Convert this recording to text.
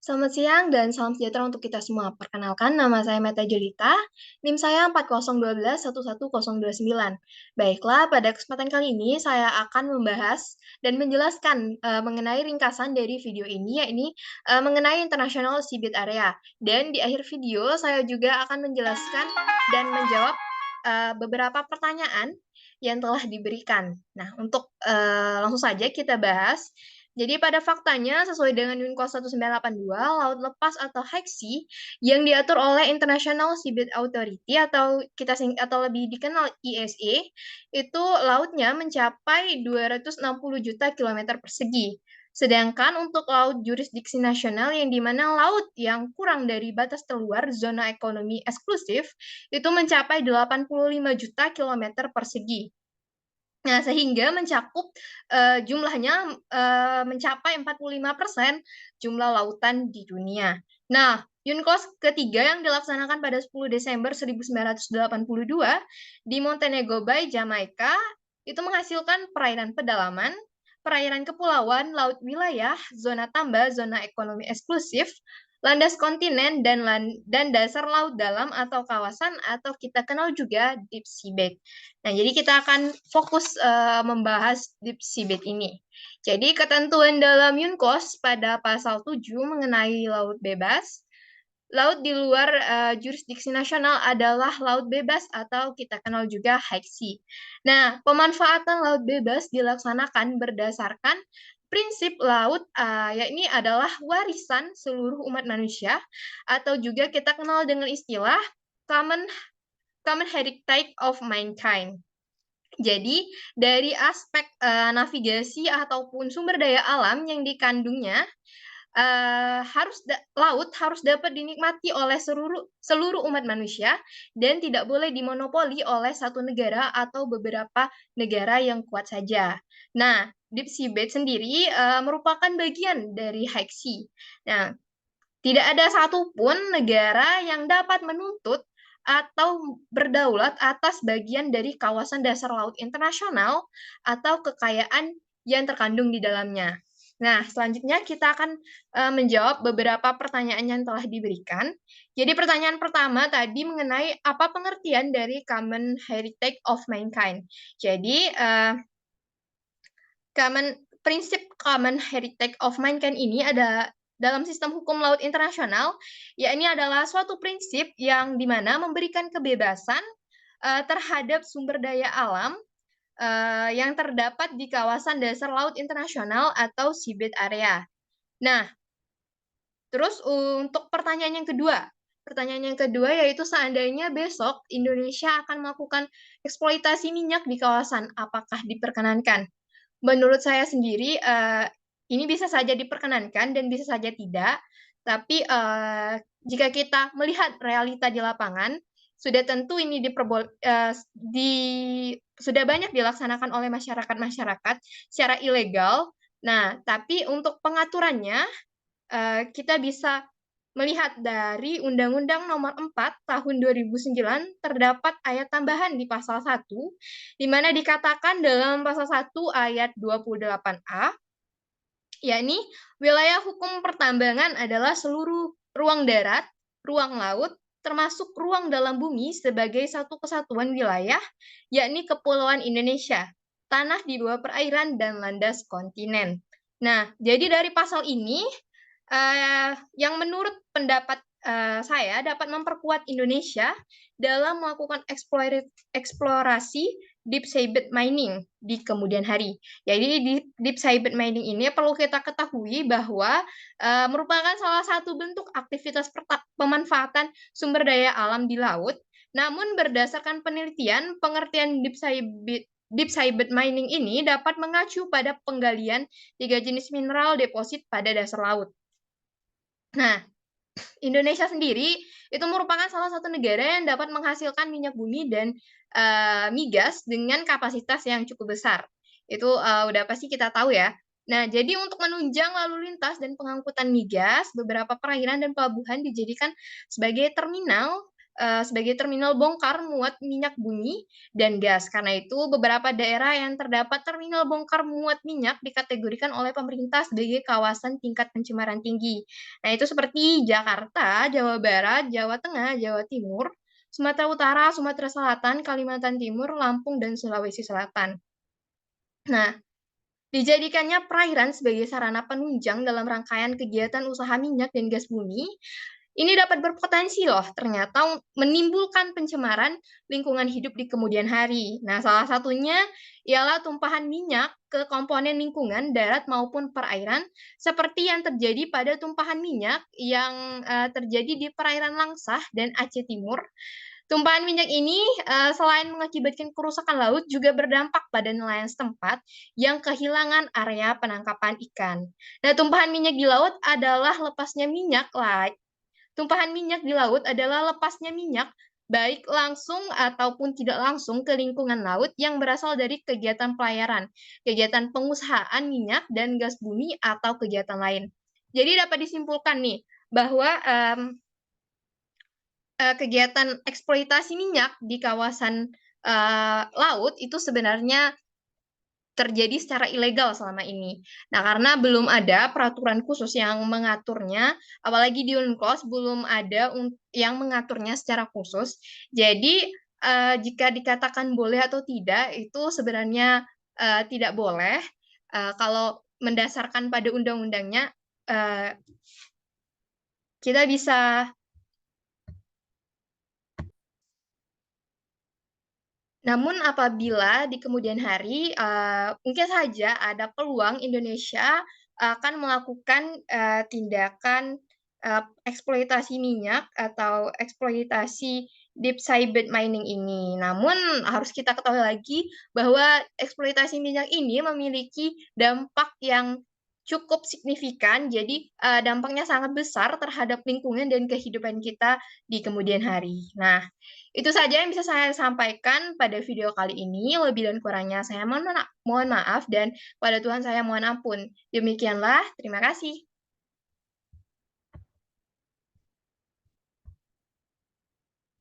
Selamat siang dan salam sejahtera untuk kita semua. Perkenalkan, nama saya Meta Jelita, NIM saya 4012111029. Baiklah, pada kesempatan kali ini saya akan membahas dan menjelaskan mengenai ringkasan dari video ini, yakni mengenai International Seabed Area. Dan di akhir video, saya juga akan menjelaskan dan menjawab beberapa pertanyaan yang telah diberikan. Nah, untuk langsung saja kita bahas. Jadi pada faktanya, sesuai dengan UNCLOS 1982, laut lepas atau high sea yang diatur oleh International Seabed Authority atau lebih dikenal ISA, itu lautnya mencapai 260 juta kilometer persegi. Sedangkan untuk laut jurisdiksi nasional yang dimana laut yang kurang dari batas terluar zona ekonomi eksklusif itu mencapai 85 juta kilometer persegi. Nah, sehingga mencakup jumlahnya mencapai 45% jumlah lautan di dunia. Nah, UNCLOS ketiga yang dilaksanakan pada 10 Desember 1982 di Montego Bay, Jamaika, itu menghasilkan perairan pedalaman, perairan kepulauan, laut wilayah, zona tambah, zona ekonomi eksklusif, landas kontinen, dan dasar laut dalam atau kawasan atau kita kenal juga deep seabed. Nah, jadi kita akan fokus membahas deep seabed ini. Jadi, ketentuan dalam UNCLOS pada pasal 7 mengenai laut bebas. Laut di luar jurisdiksi nasional adalah laut bebas atau kita kenal juga high sea. Nah, pemanfaatan laut bebas dilaksanakan berdasarkan prinsip laut, yakni adalah warisan seluruh umat manusia, atau juga kita kenal dengan istilah common common heritage of mankind. Jadi, dari aspek navigasi ataupun sumber daya alam yang dikandungnya, laut harus dapat dinikmati oleh seluruh umat manusia dan tidak boleh dimonopoli oleh satu negara atau beberapa negara yang kuat saja. Nah, deep seabed sendiri merupakan bagian dari high sea. Nah, tidak ada satupun negara yang dapat menuntut atau berdaulat atas bagian dari kawasan dasar laut internasional atau kekayaan yang terkandung di dalamnya. Nah, selanjutnya kita akan menjawab beberapa pertanyaan yang telah diberikan. Jadi pertanyaan pertama tadi mengenai apa pengertian dari common heritage of mankind. Jadi prinsip common heritage of mankind ini ada dalam sistem hukum laut internasional, yakni adalah suatu prinsip yang dimana memberikan kebebasan terhadap sumber daya alam yang terdapat di kawasan dasar laut internasional atau seabed area. Nah, terus untuk pertanyaan yang kedua yaitu seandainya besok Indonesia akan melakukan eksploitasi minyak di kawasan, apakah diperkenankan? Menurut saya sendiri, ini bisa saja diperkenankan dan bisa saja tidak. Tapi jika kita melihat realita di lapangan, sudah tentu ini sudah banyak dilaksanakan oleh masyarakat-masyarakat secara ilegal. Nah, tapi untuk pengaturannya, kita bisa melihat dari Undang-Undang Nomor 4 Tahun 2009 terdapat ayat tambahan di pasal 1, di mana dikatakan dalam pasal 1 ayat 28A, yakni wilayah hukum pertambangan adalah seluruh ruang darat, ruang laut, termasuk ruang dalam bumi sebagai satu kesatuan wilayah, yakni Kepulauan Indonesia, tanah di bawah perairan, dan landas kontinen. Nah, jadi dari pasal ini, yang menurut pendapat saya dapat memperkuat Indonesia dalam melakukan eksplorasi deep seabed mining di kemudian hari. Jadi di deep seabed mining ini perlu kita ketahui bahwa merupakan salah satu bentuk aktivitas pemanfaatan sumber daya alam di laut. Namun berdasarkan penelitian, pengertian deep seabed mining ini dapat mengacu pada penggalian 3 jenis mineral deposit pada dasar laut. Nah, Indonesia sendiri itu merupakan salah satu negara yang dapat menghasilkan minyak bumi dan migas dengan kapasitas yang cukup besar. Itu udah pasti kita tahu ya. Nah, jadi untuk menunjang lalu lintas dan pengangkutan migas, beberapa perairan dan pelabuhan dijadikan sebagai terminal sebagai terminal bongkar muat minyak bumi dan gas. Karena itu, beberapa daerah yang terdapat terminal bongkar muat minyak dikategorikan oleh pemerintah sebagai kawasan tingkat pencemaran tinggi. Nah, itu seperti Jakarta, Jawa Barat, Jawa Tengah, Jawa Timur, Sumatera Utara, Sumatera Selatan, Kalimantan Timur, Lampung, dan Sulawesi Selatan. Nah, dijadikannya perairan sebagai sarana penunjang dalam rangkaian kegiatan usaha minyak dan gas bumi, ini dapat berpotensi loh ternyata menimbulkan pencemaran lingkungan hidup di kemudian hari. Nah, salah satunya ialah tumpahan minyak ke komponen lingkungan darat maupun perairan, seperti yang terjadi pada tumpahan minyak yang terjadi di perairan Langsah dan Aceh Timur. Tumpahan minyak ini selain mengakibatkan kerusakan laut juga berdampak pada nelayan setempat yang kehilangan area penangkapan ikan. Nah, tumpahan minyak di laut adalah lepasnya minyak lah. Tumpahan minyak di laut adalah lepasnya minyak baik langsung ataupun tidak langsung ke lingkungan laut yang berasal dari kegiatan pelayaran, kegiatan pengusahaan minyak dan gas bumi atau kegiatan lain. Jadi dapat disimpulkan nih bahwa kegiatan eksploitasi minyak di kawasan laut itu sebenarnya terjadi secara ilegal selama ini. Nah, karena belum ada peraturan khusus yang mengaturnya, apalagi di UNCLOS belum ada yang mengaturnya secara khusus. Jadi, jika dikatakan boleh atau tidak, itu sebenarnya tidak boleh. Kalau mendasarkan pada undang-undangnya, kita bisa. Namun apabila di kemudian hari, mungkin saja ada peluang Indonesia akan melakukan, tindakan, eksploitasi minyak atau eksploitasi deep seabed mining ini. Namun harus kita ketahui lagi bahwa eksploitasi minyak ini memiliki dampak yang cukup signifikan, jadi, dampaknya sangat besar terhadap lingkungan dan kehidupan kita di kemudian hari. Nah, itu saja yang bisa saya sampaikan pada video kali ini. Lebih dan kurangnya saya mohon maaf dan pada Tuhan saya mohon ampun. Demikianlah, terima kasih.